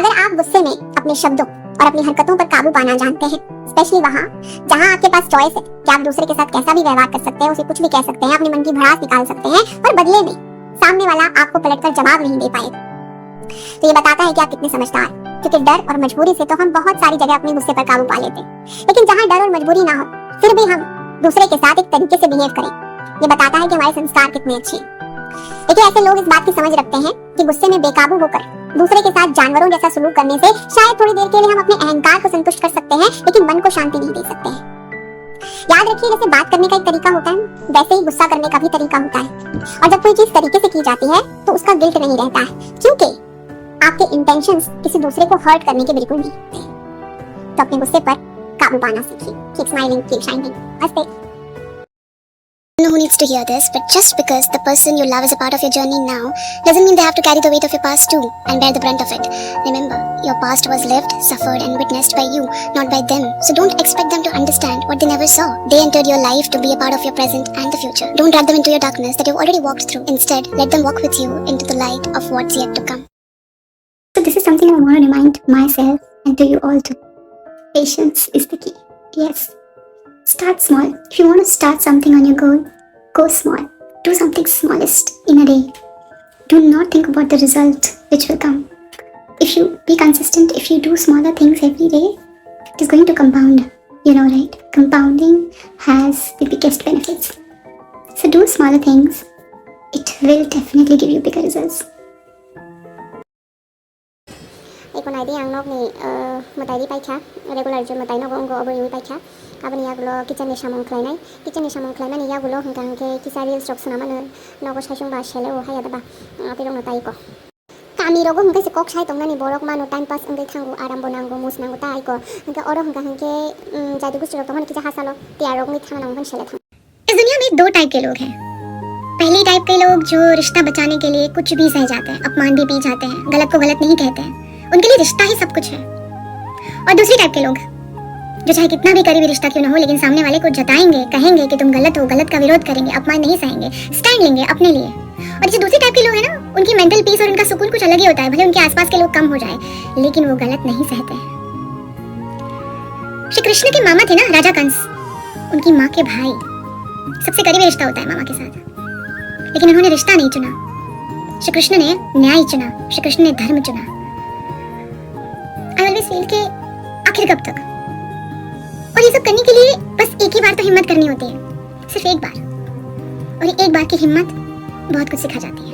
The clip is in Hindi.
अगर आप गुस्से में अपने शब्दों और अपनी हरकतों पर काबू पाना जानते हैं, स्पेशली वहाँ जहाँ आपके पास चॉइस है कि आप दूसरे के साथ कैसा भी व्यवहार कर सकते हैं, उसे कुछ भी कह सकते हैं, अपने मन की भड़ास निकाल सकते हैं और बदले में सामने वाला आपको पलटकर जवाब नहीं दे पाएगा, तो ये बताता है कि आप कितने समझदार हैं। क्योंकि डर और मजबूरी से तो हम बहुत सारी जगह अपने गुस्से पर काबू पा लेते हैं, लेकिन जहाँ डर और मजबूरी ना हो फिर भी हम दूसरे के साथ एक तरीके से बिहेव करें, ये बताता है कि हमारे संस्कार कितने अच्छे हैं। देखिए, ऐसे लोग इस बात की समझ रखते हैं कि गुस्से में बेकाबू होकर दूसरे के साथ जानवरों जैसा सलूक करने से शायद थोड़ी देर के लिए हम अपने अहंकार को संतुष्ट कर सकते हैं, लेकिन मन को शांति नहीं दे सकते हैं। याद रखिए, जैसे बात करने का एक तरीका होता है, वैसे ही गुस्सा करने का भी तरीका होता है। और जब कोई चीज तरीके से की जाती है तो उसका गिल्ट नहीं रहता है, क्योंकि आपके इंटेंशंस किसी दूसरे को हर्ट करने के बिल्कुल नहीं होते। तो अपने गुस्से पर काबू पाना सीखिए। Keep smiling, keep shining. हंसते। I don't know who needs to hear this, but just because the person you love is a part of your journey now doesn't mean they have to carry the weight of your past too and bear the brunt of it. Remember, your past was lived, suffered and witnessed by you, not by them. So don't expect them to understand what they never saw. They entered your life to be a part of your present and the future. Don't drag them into your darkness that you've already walked through. Instead, let them walk with you into the light of what's yet to come. So this is something I want to remind myself and to you all too. Patience is the key. Yes. Start small. If you want to start something on your goal, go small. Do something smallest in a day. Do not think about the result which will come. If you be consistent, if you do smaller things every day, it is going to compound. You know, right? Compounding has the biggest benefits. So do smaller things. It will definitely give you bigger results. Ikon ID ang nok ni matay di paikha regular jo matay no go over yu paikha abani yagulo kitchen ni samong khlainai ni yagulo hangka hangke kisari stock sunama no go saisung ba shele o haya da ba apirong no tai ko kami rogo hangke se kok sai tongna ni borok manu time pass ngai thangu aram bonango mus nango tai ko hangka oro hangka hangke jadu gusti rok hon kicha hasalo ti arok ni thana nang shele thang। इस दुनिया में दो टाइप के लोग हैं। पहली टाइप के लोग जो रिश्ता बचाने के लिए कुछ भी सह जाते हैं, अपमान भी पी जाते हैं, गलत को गलत नहीं कहते हैं, उनके लिए रिश्ता ही सब कुछ है। और दूसरी टाइप के लोग जो चाहे कितना भी करीबी रिश्ता क्यों ना हो, लेकिन सामने वाले को जताएंगे, कहेंगे कि तुम गलत हो, गलत का विरोध करेंगे, अपमान नहीं सहेंगे, स्टैंड लेंगे अपने लिए। और जो दूसरी टाइप के लोग हैं ना, उनकी मेंटल पीस और उनका सुकून कुछ अलग ही होता है। भले उनके आसपास के लोग कम हो जाए, लेकिन वो गलत नहीं सहते हैं। श्री कृष्ण के मामा थे ना राजा कंस, उनकी माँ के भाई, सबसे करीबी रिश्ता होता है मामा के साथ, लेकिन उन्होंने रिश्ता नहीं चुना। श्री कृष्ण ने न्याय चुना, श्री कृष्ण ने धर्म चुना। आई ऑलवेज फील कि आखिर कब तक, और ये सब करने के लिए बस एक ही बार तो हिम्मत करनी होती है, सिर्फ एक बार, और एक बार की हिम्मत बहुत कुछ सिखा जाती है।